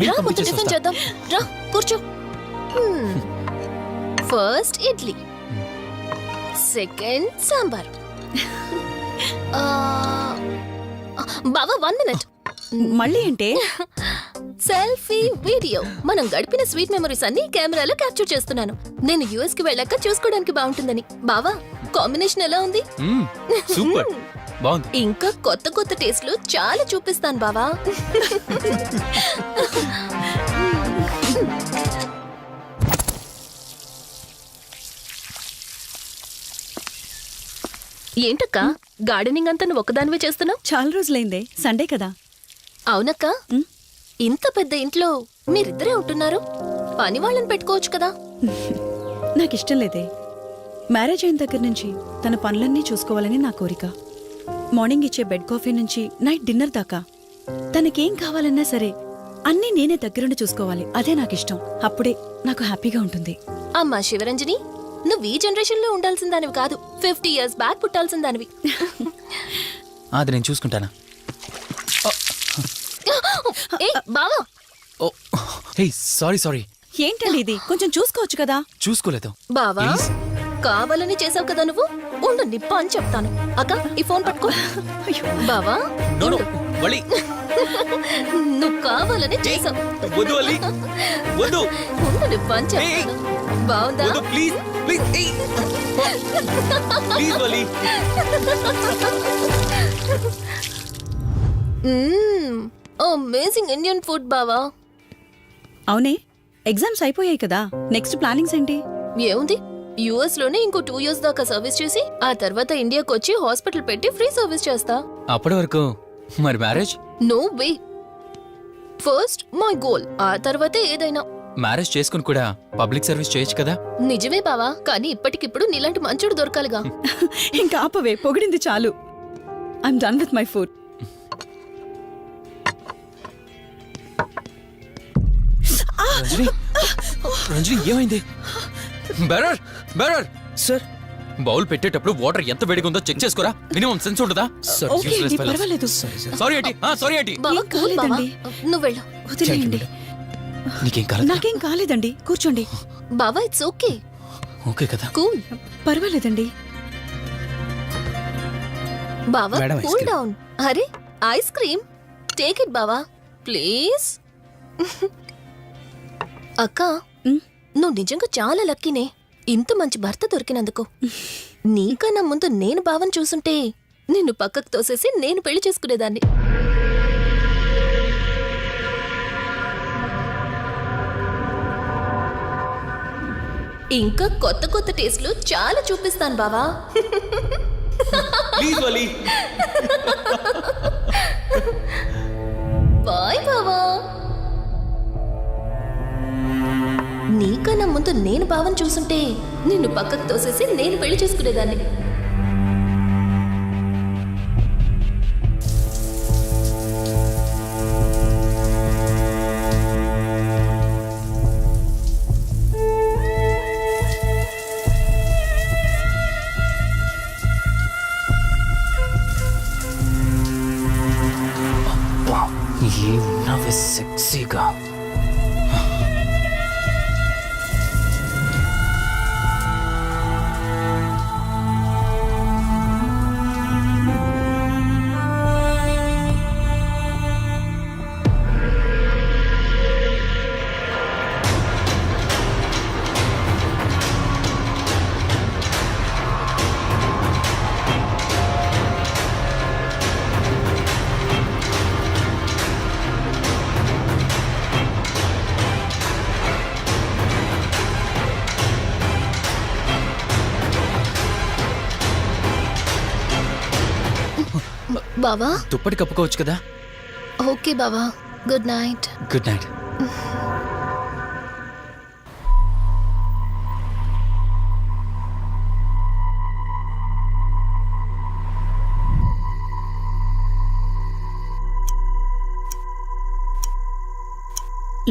రా ముందు టిఫిన్ చేద్దాం. రా కూర్చో. First idli, second sambar. బావా 1 మినిట్. మళ్ళీ అంటే సెల్ఫీ వీడియో. మనం గడిపిన స్వీట్ మెమరీస్ అన్ని కెమెరాలో క్యాప్చర్ చేస్తున్నాను. నేను యుఎస్ కి వెళ్ళాక చూసుకోవడానికి బాగుంటుందని. బావా కాంబినేషన్ ఎలా ఉంది? సూపర్ బాగుంది. ఇంకా కొత్త కొత్త టేస్ట్లు చాలా చూపిస్తాను బావా. ఏంటక్క గార్డెనింగ్ అంతా నువ్వు ఒక్కదానివే చేస్తున్నావు? చాలా రోజులైందే, సండే కదా. అవునక్క, ఇంత పెద్ద ఇంట్లో మీరిద్దరే ఉంటున్నారు, పని వాళ్ళని పెట్టుకోవచ్చు కదా. నాకిష్టం లేదే. మ్యారేజ్ అయిన దగ్గర నుంచి తన పనులన్నీ చూసుకోవాలని నా కోరిక. మార్నింగ్ ఇచ్చే బెడ్ కాఫీ నుంచి నైట్ డిన్నర్ దాకా తనకేం కావాలన్నా సరే అన్నీ నేనే దగ్గరుండి చూసుకోవాలి. అదే నాకిష్టం. అప్పుడే నాకు హ్యాపీగా ఉంటుంది. అమ్మా శివరంజని, నువ్వు ఈ జనరేషన్ లో ఉండాల్సిన దానివి కాదు, 50 years బ్యాక్ పుట్టాల్సిన దానివి. అది నేను చూసుకుంటానా? బావా సారీ. ఏంటండి ఇది? కొంచెం చూసుకోవచ్చు కదా. చూసుకోలేదు. బావా కావాలని చేసావు కదా నువ్వు. ఉండు నిప్ప అని చెప్తాను. అక్క ఈ ఫోన్ పట్టుకో. బావా నువ్వు కావాలని చేసావు. ఉండు నిప్ప అని చెప్తాను. బావుందా? అమేజింగ్ ఇండియన్ ఫుడ్ బావా. అవునే, ఎగ్జామ్స్ అయిపోయాయి కదా. నెక్స్ట్ ప్లానింగ్స్ ఏంటి? ఏముంది, యుఎస్ లోనే ఇంకో 2 years దాకా సర్వీస్ చేసి ఆ తర్వాత ఇండియాకి వచ్చి హాస్పిటల్ పెట్టి ఫ్రీ సర్వీస్ చేస్తా. అప్పటి వరకు మరి marriage? No way. First my goal, ఆ తర్వాతే ఏదైనా. మ్యారేజ్ చేసుకుని కూడా పబ్లిక్ సర్వీస్ చేయొచ్చు కదా. నిజమే బావా, కానీ ఇప్పటికిప్పుడు నీలాంటి మంచోడు దొరకాలిగా. ఇంకా ఆపవే, పొగిడింది చాలు. I'm done with my food. Ranjani ఏమైంది? బెరర్ సార్, బౌల్ పెట్టేటప్పుడు వాటర్ ఎంత వేడిగా ఉందో చెక్ చేసుకోరా. మినిమం సెన్స్ ఉంటుందా? ఓకే అండి, పర్వాలేదు. Sorry aunty. బావా ఏం కూల్ బావా, కాలేదండి. నువ్వు వెళ్ళు. వదిలేయండి. నీకేం కాలేదు? నాకేం కాలేదండి, కూర్చోండి. బావా ఇట్స్ ఓకే. ఓకే కదా. కూల్. పర్వాలేదండి. బావా madam, ice cool cream. Down. అరే ఐస్ క్రీమ్, టేక్ ఇట్ బావా ప్లీజ్. అక్క ఉమ్, నువ్వు నిజంగా చాలా లక్కీనే, ఇంత మంచి భర్త దొరికినందుకు. నీకన్నా ముందు నేను బావని చూసుంటే నిన్ను పక్కకు తోసేసి నేను పెళ్లి చేసుకునేదాన్ని. ఇంకా కొత్త కొత్త టేస్ట్లు చాలా చూపిస్తాను బావా. బాయ్ బావా. నీకన్నా ముందు నేను బావని చూసుంటే నిన్ను పక్కకు తోసేసి నేను పెళ్లి చేసుకునేదాన్ని. ఏమన్నావే సెక్సీగా? బావా దుప్పటి కప్పుకోవచ్చు కదా. ఓకే బావా, good night. Good night.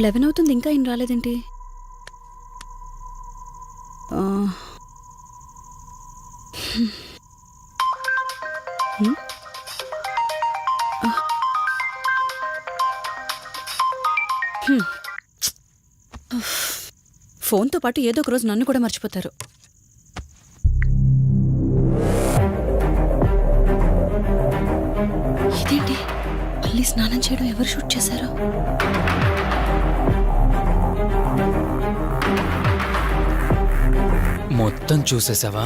Eleven అవుతుంది, ఇంకా ఏం రాలేదేంటి? ఫోన్తో పాటు ఏదో ఒక రోజు నన్ను కూడా మర్చిపోతారు. ఇదేంటి, మళ్ళీ స్నానం చేయడం ఎవరు షూట్ చేశారు? మొత్తం చూసేసావా?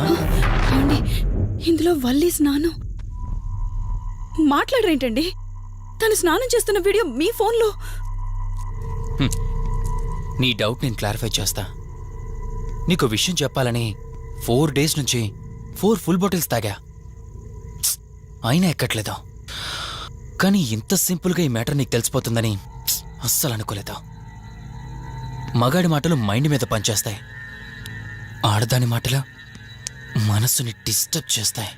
ఏమండి, ఇందులో వల్లి స్నానం మాట్లాడరేంటండి? తను స్నానం చేస్తున్న వీడియో మీ ఫోన్లో. నీ డౌట్ నేను క్లారిఫై చేస్తా. నీకు విషయం చెప్పాలని 4 days నుంచి 4 full బాటిల్స్ తాగా, అయినా ఎక్కట్లేదు. కానీ ఇంత సింపుల్గా ఈ మ్యాటర్ నీకు తెలిసిపోతుందని అస్సలు అనుకోలేదు. మగాడి మాటలు మైండ్ మీద పనిచేస్తాయి, ఆడదాని మాటలు మనస్సుని డిస్టర్బ్ చేస్తాయి.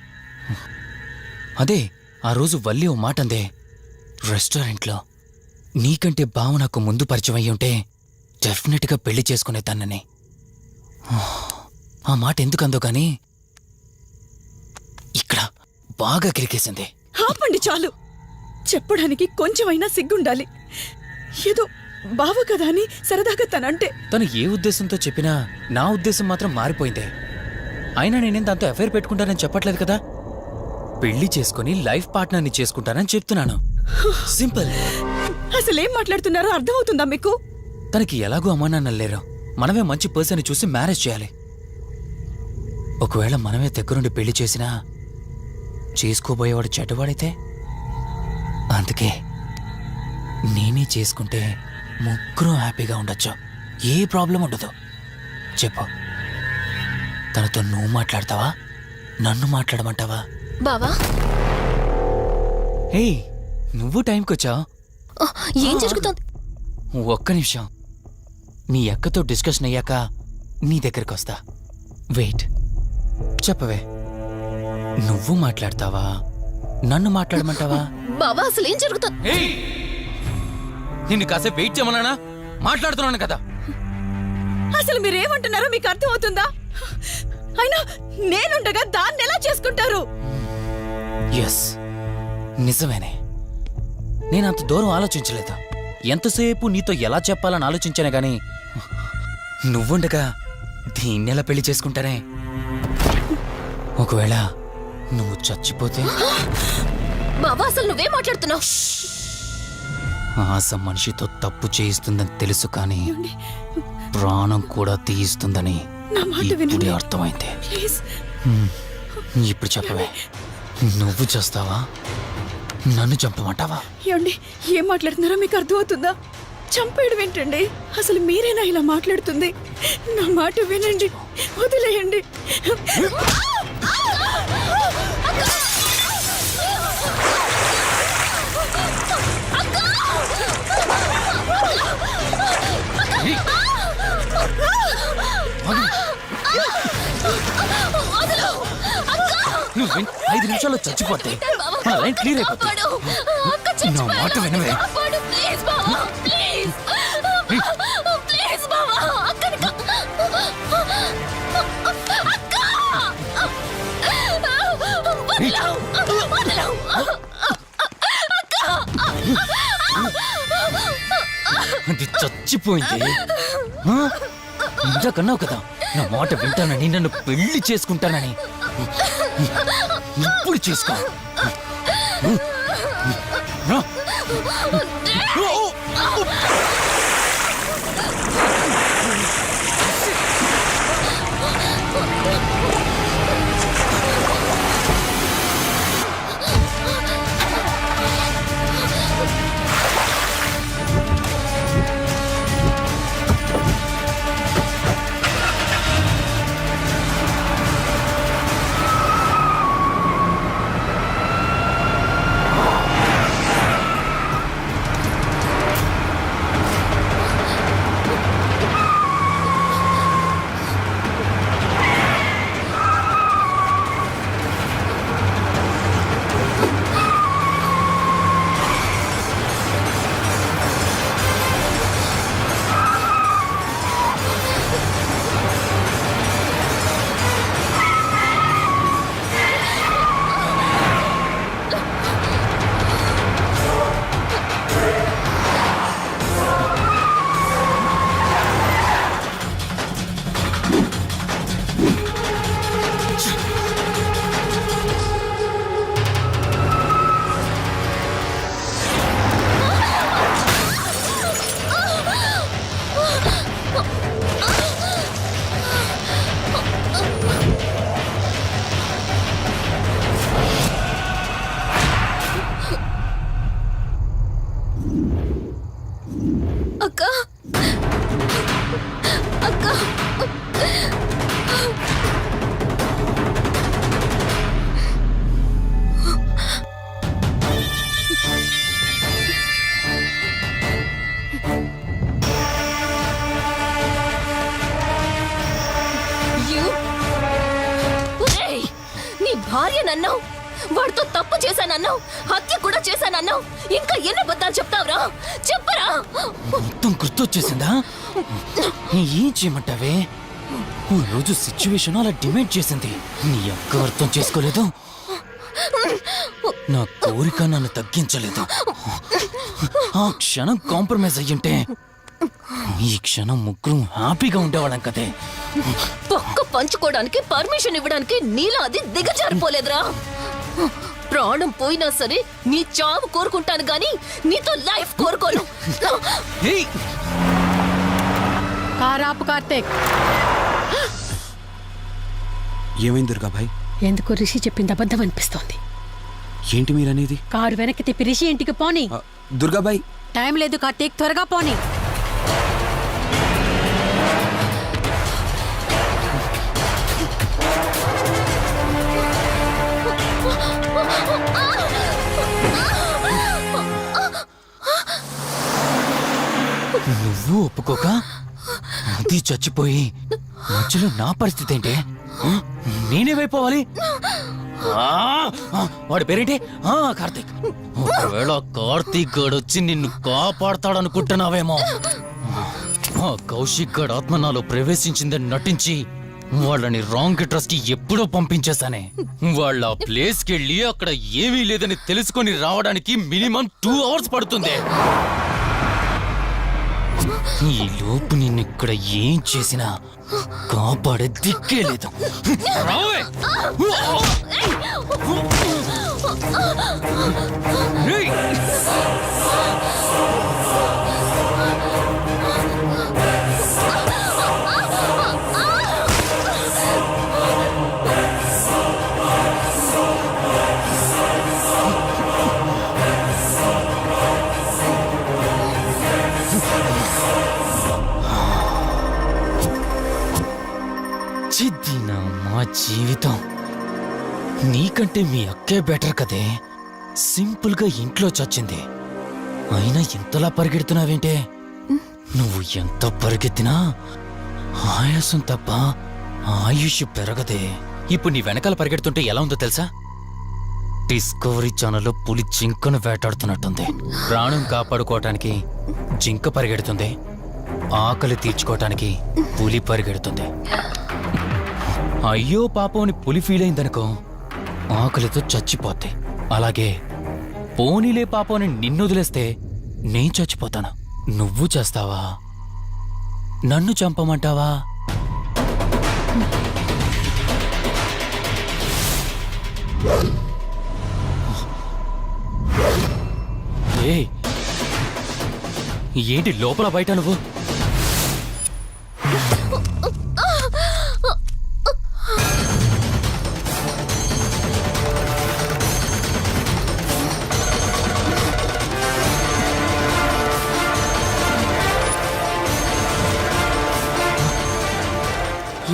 అదే ఆ రోజు వల్లి ఓ మాట అందే రెస్టారెంట్లో, నీకంటే బావ నాకు ముందు పరిచయం అయ్యి ఉంటే డెఫినెట్గా పెళ్లి చేసుకునేదాన్నని. ఆ మాట ఎందుకందో కానీ ఇక్కడ బాగా కిరికేసింది. ఆపండి చాలు. చెప్పడానికి కొంచెమైనా సిగ్గుండాలి. ఏదో బావ కదా అని సరదాగా తనంటే. తను ఏ ఉద్దేశంతో చెప్పినా నా ఉద్దేశం మాత్రం మారిపోయిందే. అయినా నేనేం దాంతో అఫైర్ పెట్టుకుంటానని చెప్పట్లేదు కదా. పెళ్లి చేసుకుని లైఫ్ పార్ట్నర్ని చేసుకుంటానని చెప్తున్నాను. సింపుల్. అసలేం మాట్లాడుతున్నారో అర్థమవుతుందా మీకు? తనకి ఎలాగో అమ్మా నాన్న లేరు, మనమే మంచి పర్సన్ చూసి మ్యారేజ్ చేయాలి. ఒకవేళ మనమే దగ్గరుండి పెళ్లి చేసినా చేసుకోబోయేవాడు చెడ్డవాడైతే, అందుకే నేనే చేసుకుంటే ముగ్గురం హ్యాపీగా ఉండొచ్చు, ఏ ప్రాబ్లం ఉండదు. చెప్పు, తనతో నువ్వు మాట్లాడతావా, నన్ను మాట్లాడమంటావా? బావా, హే, నువ్వు టైంకొచ్చావు. ఏం జరుగుతోంది? ఒక్క నిమిషం, మీ అక్కతో డిస్కషన్ అయ్యాక నీ దగ్గరికి వస్తా. వెయిట్, చెప్పవే, నువ్వు మాట్లాడతావా, నన్ను మాట్లాడమంటావా? బావా, అసలు ఏం జరుగుతోంది? నిన్ను కాసేపు వెయిట్ చేయమన్నానా? మాట్లాడుతున్నాను కదా. అసలు మీరేమంటున్నారో మీకు అర్థమవుతుందా? అయినా నేనుండగా దాన్ని ఎలా చేసుకుంటారు? ఎస్, నిజమేనే. నేనంత దూరం ఆలోచించలేదు. ఎంతసేపు నీతో ఎలా చెప్పాలని ఆలోచించానే గాని, నువ్వుండగా దీన్నెలా పెళ్లి చేసుకుంటానే? ఒకవేళ నువ్వు చచ్చిపోతే? బావా, అసలు నువ్వేం మాట్లాడుతున్నావు? ఆశ మనిషితో తప్పు చేయిస్తుందని తెలుసు, కానీ ప్రాణం కూడా తీయిస్తుందని నా మాట ఇప్పుడే వినండి. అర్థమైంది. ప్లీజ్. ఇప్పుడు చెప్పవే, నువ్వు చేస్తావా, నన్ను చంపమంటావా? ఏమండి, ఏం మాట్లాడుతున్నారో మీకు అర్థమవుతుందా? చంపేయడం ఏంటండి? అసలు మీరేనా ఇలా మాట్లాడుతుంది? నా మాట వినండి, వదిలేయండి. నువ్వు 5 నిమిషాల్లో చచ్చిపోతే మన లైన్ క్లియర్ అయిపోతుంది. నా మాట వినవే. అది చచ్చిపోయింది. ఇందాకన్నావు కదా నా మాట వింటానని, నన్ను పెళ్లి చేసుకుంటానని. ఇప్పుడు చేసుకో. అక్క అక్క ఒరేయ్, నీ భార్య నన్నావు, వాడితో తప్పు చేశానన్నావు, హత్య కూడా చేశానన్నావు. ఇంకా ఎన్ని అబద్ధాలు చెప్తావురా? చెప్పరా? మొత్తం గుర్తొచ్చేసిందా? ఏం చేయమంటావే? ఓ రోజు సిచ్యువేషన్ అలా డిమాండ్ చేసింది. నీ అక్క అర్థం చేసుకోలేదు, నా కోరిక నన్ను తగ్గించలేదు. ఆ క్షణం కాంప్రమైజ్ అయ్యుంటే ఈ క్షణం ముగ్గురు హ్యాపీగా ఉండేవాళ్ళం కదే. పక్క పంచుకోవడానికి పర్మిషన్ ఇవ్వడానికి నీలా అది దిగజారిపోలేదురా. ప్రాణం పోయినా సరే నీ చావు కోరుకుంటాను గాని నీతో లైఫ్ కోరుకోను. ఏయ్! కారాపు కార్తీక్, ఏమైంది దుర్గాభాయ్? ఎందుకు రిషి చెప్పింది అబద్ధం అనిపిస్తోంది. ఏంటి మీరనేది? కారు వెనక్కి తిప్పి రిషి ఇంటికి పోని. దుర్గాభాయ్, టైం లేదు కార్తీక్, త్వరగా పోని. నువ్వు ఒప్పుకోక అది చచ్చిపోయి మధ్యలో నా పరిస్థితి ఏంటి? నేనేమైపోవాలి? వాడి పేరేంటి? కార్తీక్. ఒకవేళ కార్తీక్ గాడు వచ్చి నిన్ను కాపాడతాడనుకుంటున్నావేమో. కౌశిక్ గాడు ఆత్మ నాలో ప్రవేశించిందని నటించి వాళ్ళని రాంగ్ అడ్రస్ కి ఎప్పుడో పంపించేశానే. వాళ్ళ ప్లేస్ కి వెళ్ళి అక్కడ ఏమీ లేదని తెలుసుకొని రావడానికి మినిమం 2 hours పడుతుంది. ఈ లోపు నిన్నిక్కడ ఏం చేసినా కాపాడే దిక్కే లేదు. రావే! ఏయ్! చిద్దినా మా జీవితం. నీకంటే మీ అక్కే బెటర్ కదే. సింపుల్ గా ఇంట్లో చచ్చింది, అయినా ఇంతలా పరిగెడుతున్నావేంటే? నువ్వు ఎంత పరిగెత్తినా ఆయాసం తప్ప ఆయుష్ పెరగదే. ఇప్పుడు నీ వెనకాల పరిగెడుతుంటే ఎలా ఉందో తెలుసా? డిస్కవరీ ఛానల్లో పులి జింకను వేటాడుతున్నట్టుంది. ప్రాణం కాపాడుకోవటానికి జింక పరిగెడుతుంది, ఆకలి తీర్చుకోవటానికి పులి పరిగెడుతుంది. అయ్యో పాపం అని పులి ఫీల్ అయిందనుకో, ఆకలితో చచ్చిపోద్ది. అలాగే పోనీలే పాపం అని నిన్ను వదిలేస్తే నేను చచ్చిపోతాను. నువ్వు చేస్తావా? నన్ను చంపమంటావా? ఏయ్, ఏంటి లోపల బయట నువ్వు?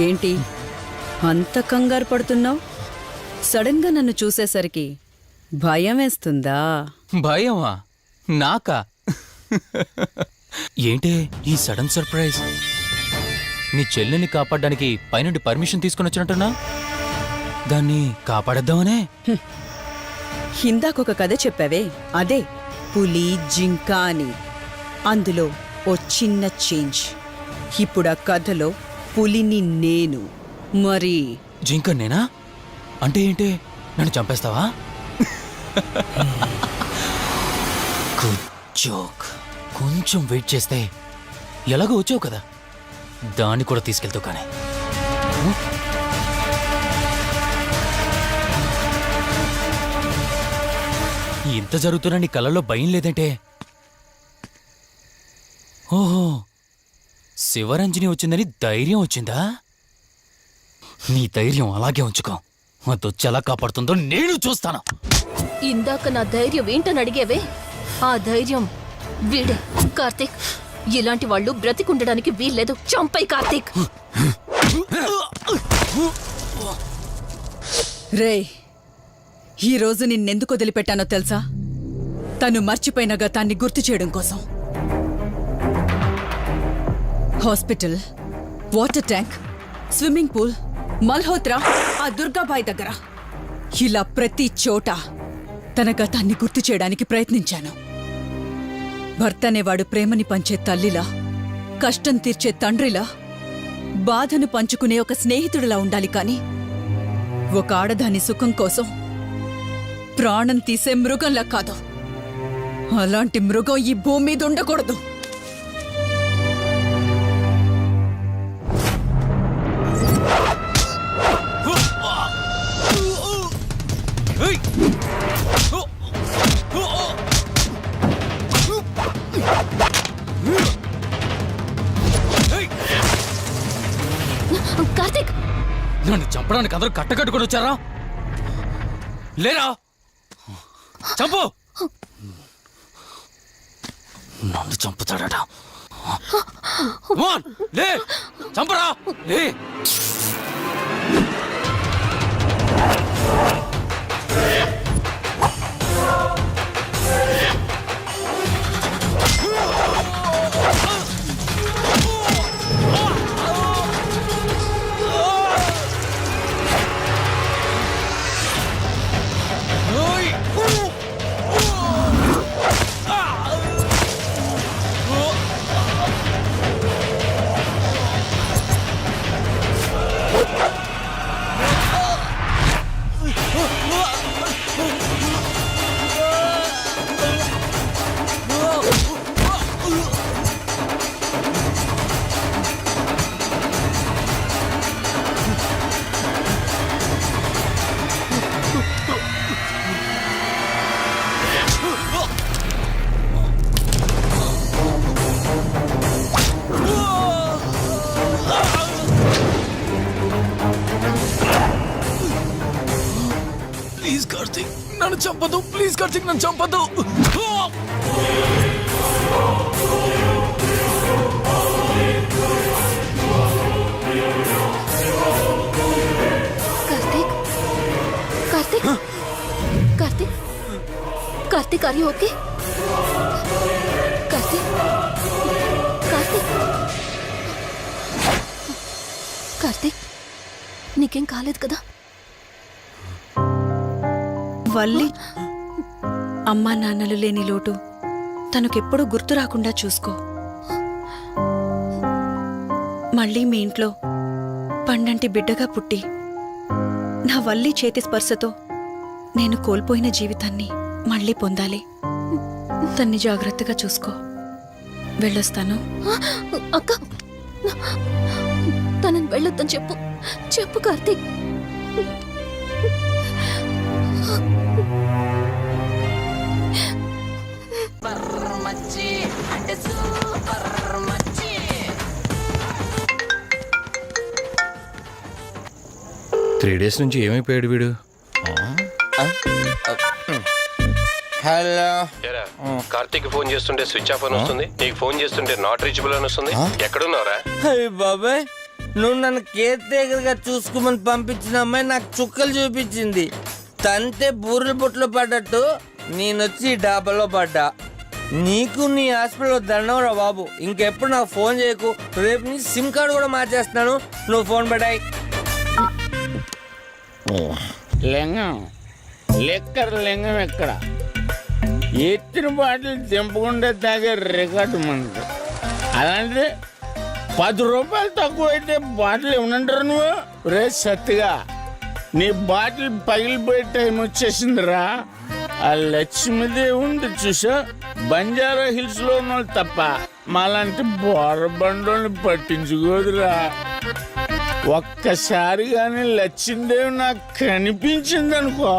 ఏంటి అంత కంగారు పడుతున్నావు? సడన్ గా నన్ను చూసేసరికి భయం వేస్తుందా? భయమా? నాకా? ఏంటే ఈ సడన్ సర్ప్రైజ్? నీ చెల్లెని కాపాడడానికి పైనుండి పర్మిషన్ తీసుకుని వచ్చినట్టున్నా? దాన్ని కాపాడేద్దామనే? ఇందాకొక కథ చెప్పావే, అదే పులి జింక అని. అందులో ఓ చిన్న చేంజ్. ఇప్పుడు ఆ కథలో పులిని నేను. మరి జింక నేనా? అంటే ఏంటి? నన్ను చంపేస్తావా? Good joke. కొంచెం వెయిట్ చేస్తే ఎలాగో వచ్చావు కదా, దాన్ని కూడా తీసుకెళ్తావు. కానీ ఇంత జరుగుతున్నా నీ కళ్ళల్లో భయం లేదంటే? ఓహో, శివరంజని వచ్చిందని ధైర్యం వచ్చిందా? నీ ధైర్యం అలాగే ఉంచుకో. అదొచ్చి ఎలా కాపాడుతుందో నేను చూస్తాను. ఇందాక నా ధైర్యం ఏంటని అడిగేవే, ఆ ధైర్యం వీడే. కార్తీక్, ఇలాంటి వాళ్ళు బ్రతికుండడానికి వీల్లేదు. చంపై కార్తీక్. రేయ్, ఈరోజు నిన్నెందుకు వదిలిపెట్టానో తెలుసా? తను మర్చిపోయిన గతాన్ని గుర్తు చేయడం కోసం. Hospital, water tank, swimming pool, Malhotra, ఆ దుర్గాబాయ్ దగ్గర ఇలా ప్రతి చోట తన గతాన్ని గుర్తు చేయడానికి ప్రయత్నించాను. భర్త అనేవాడు ప్రేమని పంచే తల్లిలా, కష్టం తీర్చే తండ్రిలా, బాధను పంచుకునే ఒక స్నేహితుడిలా ఉండాలి కాని ఒక ఆడదాని సుఖం కోసం ప్రాణం తీసే మృగంలా కాదు. అలాంటి మృగం ఈ భూమి మీద ఉండకూడదు. కార్తీక్, నన్ను చంపడానికి అందరూ కట్టకట్టుకొని వచ్చారా? లేరా? చంపు! నన్ను చంపుతాడట. లే, చంపరా, లే. ప్లీజ్ కార్తీక్, నన్ను చంపదు. ప్లీజ్ కార్తీక్, నన్ను చంపదు. Karthik, Karthik, Karthik, Karthik, are you okay? Karthik, Karthik, Karthik, నీకేం కాలేదు కదా? వల్లి, అమ్మా నాన్నలు లేని లోటు తనకెప్పుడూ గుర్తు రాకుండా చూసుకో. మళ్ళీ మీ ఇంట్లో పండంటి బిడ్డగా పుట్టి నా వల్లి చేతి స్పర్శతో నేను కోల్పోయిన జీవితాన్ని మళ్ళీ పొందాలి. తన్ని జాగ్రత్తగా చూసుకో. వెళ్ళొస్తాను. అక్క, తనని వెళ్ళొద్దని చెప్పు. చెప్పు కార్తీక్. త్రీ డేస్ నుంచి ఏమైపోయాడు వీడు? హలో, కార్తీక్ ఫోన్ చేస్తుంటే స్విచ్ ఆఫ్ అని వస్తుంది, నీకు ఫోన్ చేస్తుంటే నాట్ రీచబుల్ అని వస్తుంది. ఎక్కడున్నారా? అయ్య బాబాయ్, నువ్వు నన్ను కేర్ టేకర్గా చూసుకోమని పంపించిన అమ్మాయి నాకు చుక్కలు చూపించింది. తంతే బూరెల బుట్టలో పడ్డట్టు నేనొచ్చి డాబాలో పడ్డా. నీకు నీ హాస్పిటల్లో దండవరా బాబు. ఇంకెప్పుడు నాకు ఫోన్ చేయకు. రేపు నీ సిమ్ కార్డు కూడా మార్చేస్తున్నాను. నువ్వు ఫోన్ పడాయి. లింగం లెక్కర లింగం ఎక్కడ? ఎత్తిన బాటిల్ తెంపకుండా తాగే రికార్డు మనకు. అలాంటిది 10 రూపాయలు తక్కువ అయితే బాటిల్ ఏమనంటారు నువ్వు? రే సత్తిగా, నీ బాటిల్ పగిలిపోయే టైం వచ్చేసిందిరా. ఆ లక్ష్మీదేవి ఉంది చూసా, బంజారా హిల్స్ లో ఉన్న తప్ప మాలాంటి బోరబండోని పట్టించుకోదురా. ఒక్కసారి కానీ లక్ష్మీదేవి నాకు కనిపించింది అనుకో,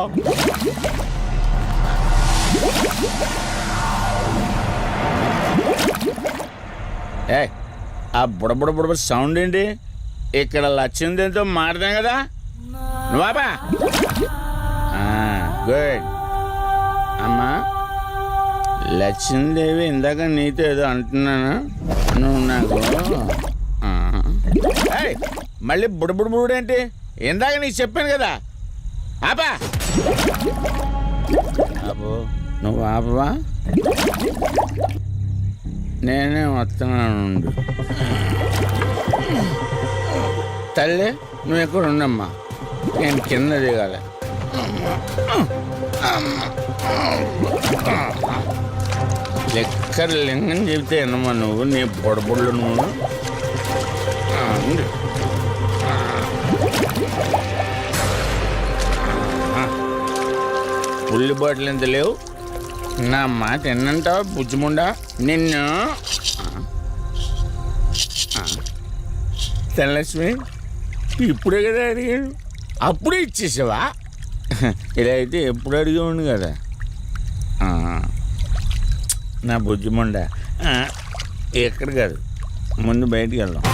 ఏ ఆ బుడబుడ సౌండ్ ఏంటి? ఇక్కడ లక్ష్మీదేవితో మాట్లాడాం కదా నువ్వా? గుడ్. అమ్మా, లక్ష్మీదేవి ఇందాక నీతో ఏదో అంటున్నాను నువ్వు నాకు ఆ. ఏయ్, మళ్ళీ బుడబుడు ఏంటి ఇందాక నీకు చెప్పాను కదా ఆపా ఆపో నువ్వు ఆపవా నేనే వస్తున్నాను ఉండు. తల్లి నువ్వు ఎక్కడ ఉండమ్మా నేను కింద దిగాలి లెక్కర్ లింగం చెబితే ఎన్నమ్మా నువ్వు నీ పొడబుళ్ళు నువ్వు ఉండు. పుల్లి బాటిల్ ఎంత లేవు నా మాట ఎన్నంటావా బుజ్జిముండా నిన్ను ధనలక్ష్మి ఇప్పుడే కదా అడిగాడు అప్పుడే ఇచ్చేసావా ఇలా అయితే ఎప్పుడు అడిగేవాడు కదా నా బుజ్జిముండా ఎక్కడ కాదు ముందు బయటికి వెళ్దాం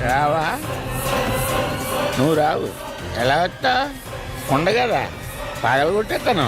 రావా నువ్వు రావు ఎలా వస్తా కొండ కదా పగలగొట్టేస్తాను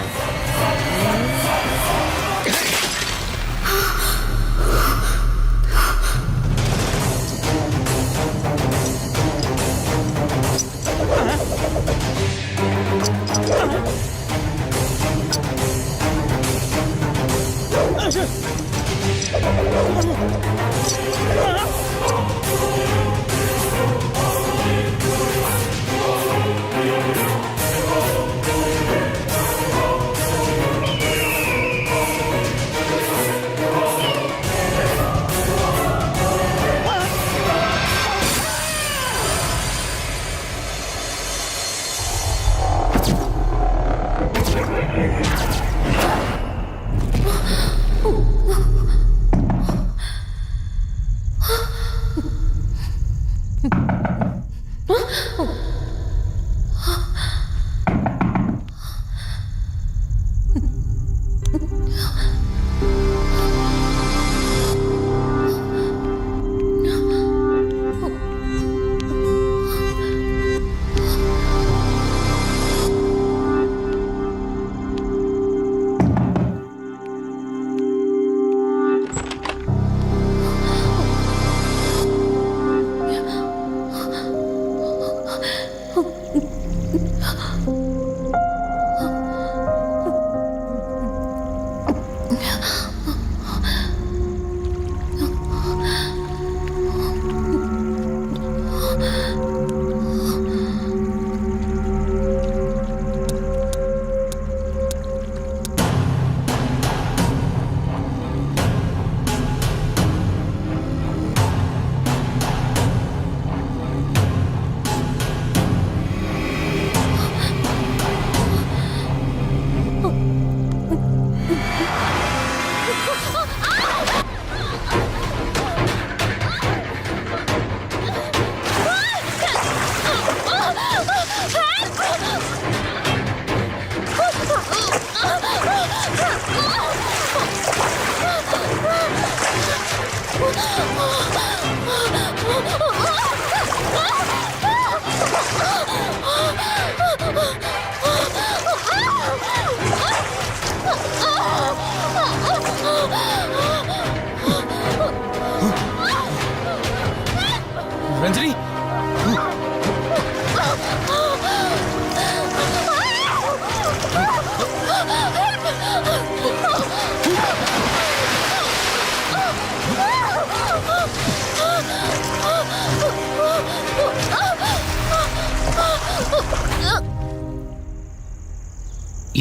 రంజని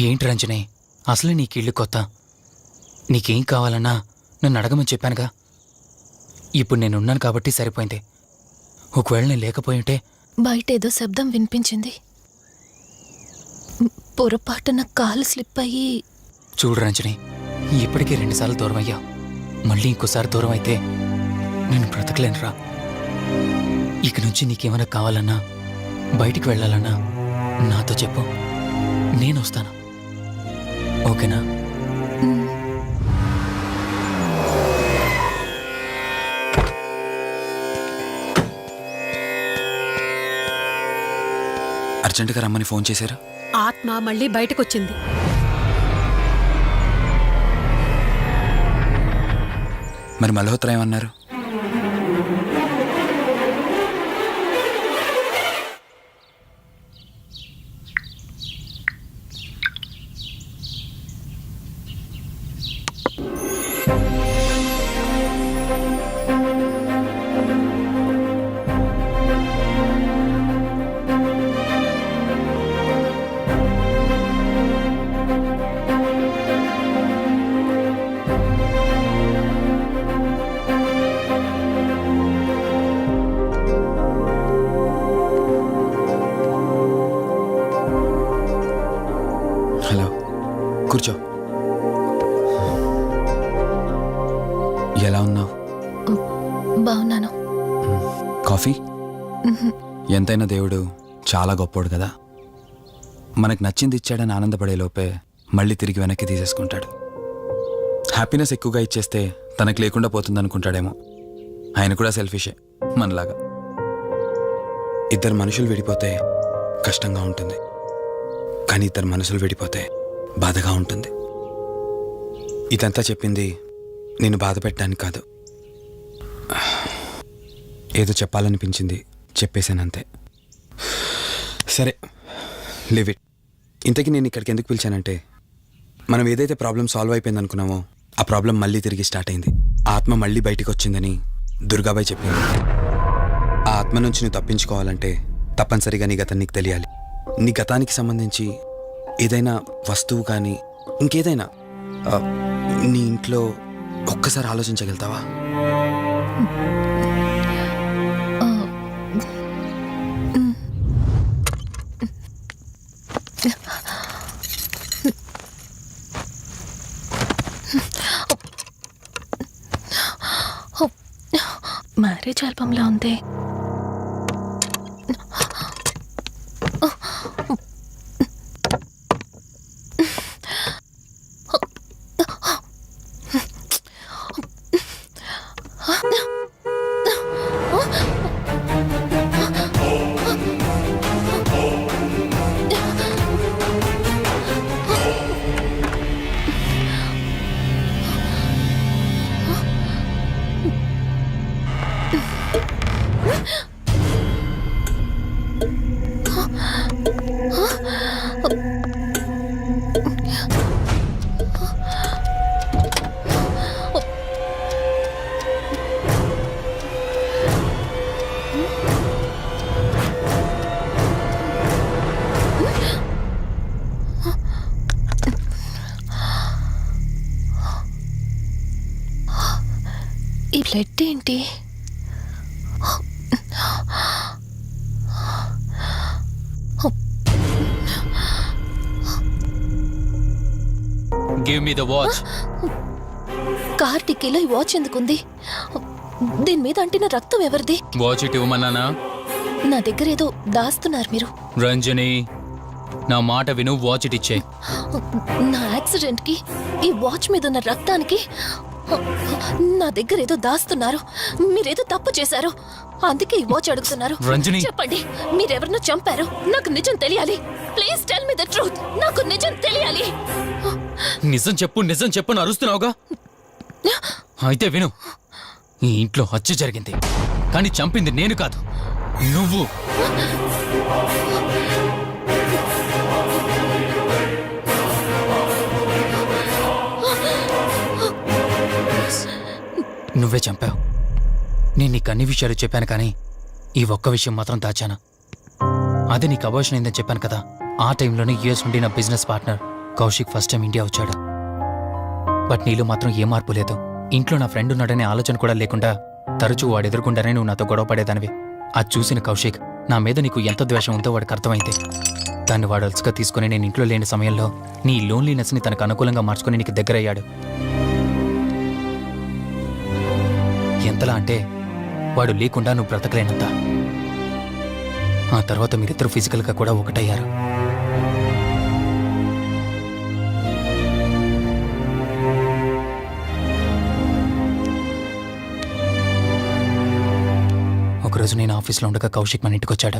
ఏంటి రంజని అసలు నీకు ఇల్లు కొత్త నీకేం కావాలన్నా నన్ను అడగమని చెప్పానుగా ఇప్పుడు నేనున్నాను కాబట్టి సరిపోయింది ఒకవేళ నేను లేకపోయి ఉంటే బయట ఏదో శబ్దం వినిపించింది పొరపాటున కాలు స్లిప్ అయ్యి చూడు రంజని ఇప్పటికే 2 సార్లు దూరం అయ్యా మళ్ళీ ఇంకోసారి దూరం అయితే నేను బ్రతకలేనురా ఇక నుంచి నీకేమైనా కావాలన్నా బయటికి వెళ్ళాలన్నా నాతో చెప్పు నేను వస్తాను ఓకేనా అర్జెంటుగా రమ్మని ఫోన్ చేశారు. ఆత్మ మళ్ళీ బయటకొచ్చింది. మరి మల్హోత్రా ఏమన్నారు? హలో, కూర్చో. ఎలా ఉన్నావు? బాగున్నాను. కాఫీ? ఎంతైనా దేవుడు చాలా గొప్పోడు కదా. మనకు నచ్చింది ఇచ్చాడని ఆనందపడే లోపే మళ్ళీ తిరిగి వెనక్కి తీసేసుకుంటాడు. హ్యాపీనెస్ ఎక్కువగా ఇచ్చేస్తే తనకు లేకుండా పోతుంది అనుకుంటాడేమో. ఆయన కూడా సెల్ఫిషే మనలాగా. ఇద్దరు మనుషులు విడిపోతే కష్టంగా ఉంటుంది, కానీ ఇద్దరు మనసులు విడిపోతే బాధగా ఉంటుంది. ఇదంతా చెప్పింది నేను బాధ పెట్టడానికి కాదు, ఏదో చెప్పాలనిపించింది చెప్పేశానంతే. సరే, లివ్ ఇట్. ఇంతకీ నేను ఇక్కడికి ఎందుకు పిలిచానంటే, మనం ఏదైతే ప్రాబ్లం సాల్వ్ అయిపోయింది అనుకున్నామో ఆ ప్రాబ్లం మళ్ళీ తిరిగి స్టార్ట్ అయింది. ఆ ఆత్మ మళ్ళీ బయటికి వచ్చిందని దుర్గాబాయ్ చెప్పింది. ఆ ఆత్మ నుంచి నువ్వు తప్పించుకోవాలంటే తప్పనిసరిగా నీ గతం నీకు తెలియాలి. నీ గతానికి సంబంధించి ఏదైనా వస్తువు కానీ ఇంకేదైనా నీ ఇంట్లో ఒక్కసారి ఆలోచించగలుగుతావా? మ్యారేజ్ ఆల్బంలా ఉంది. ఈ బ్లడ్ ఏంటి? Give me the watch. కార్తికేలో ఈ వాచ్ ఎందుకుంది? దీని మీద అంటిన రక్తం ఎవరిది? వాచ్ ఇటు ఇవ్వమన్నానా? నా దగ్గర ఏదో దాస్తున్నారు మీరు. రంజని, నా మాట విను, వాచ్ ఇటు ఇచ్చే. నా యాక్సిడెంట్ కి ఈ వాచ్ మీద ఉన్న రక్తానికి నా దగ్గర ఏదో దాస్తున్నారు. మీరేదో తప్పు చేశారు, అందుకే ఈ వాచ్ అడుగుతున్నారు. రంజని, చెప్పండి, మీరెవరినో చంపారు. నాకు నిజం తెలియాలి. Please tell me the truth. నాకు నిజం తెలియాలి. నిజం చెప్పు, నిజం చెప్పు అని అరుస్తున్నావుగా. అయితే విను, ఈ ఇంట్లో హత్య జరిగింది, కానీ చంపింది నేను కాదు, నువ్వు. నువ్వే చంపావు. నేను నీకు అన్ని విషయాలు చెప్పాను, కానీ ఈ ఒక్క విషయం మాత్రం దాచాను. అది నీకు అబార్షన్ అయిందని చెప్పాను కదా. ఆ టైంలోనే యూఎస్ నుండి నా business partner Kaushik first time India వచ్చాడు. బట్ నీలో మాత్రం ఏ మార్పు లేదు. ఇంట్లో నా ఫ్రెండ్ ఉన్నాడనే ఆలోచన కూడా లేకుండా తరచూ వాడు ఎదుర్కొంటానే నువ్వు నాతో గొడవ పడేదానివి. అది చూసిన కౌశిక్ నా మీద నీకు ఎంత ద్వేషం ఉందో వాడికి అర్థమైంది. దాన్ని వాడు అలసుగా తీసుకుని నేను ఇంట్లో లేని సమయంలో నీ లోన్లీనెస్ని తనకు అనుకూలంగా మార్చుకుని నీకు దగ్గరయ్యాడు. ఎంతలా అంటే వాడు లేకుండా నువ్వు బ్రతకలేనంత. ఆ తర్వాత మీరిద్దరు ఫిజికల్గా కూడా ఒకటయ్యారు. రోజు నేను ఆఫీస్లో ఉండగా కౌశిక్ మన ఇంటికి వచ్చాడు.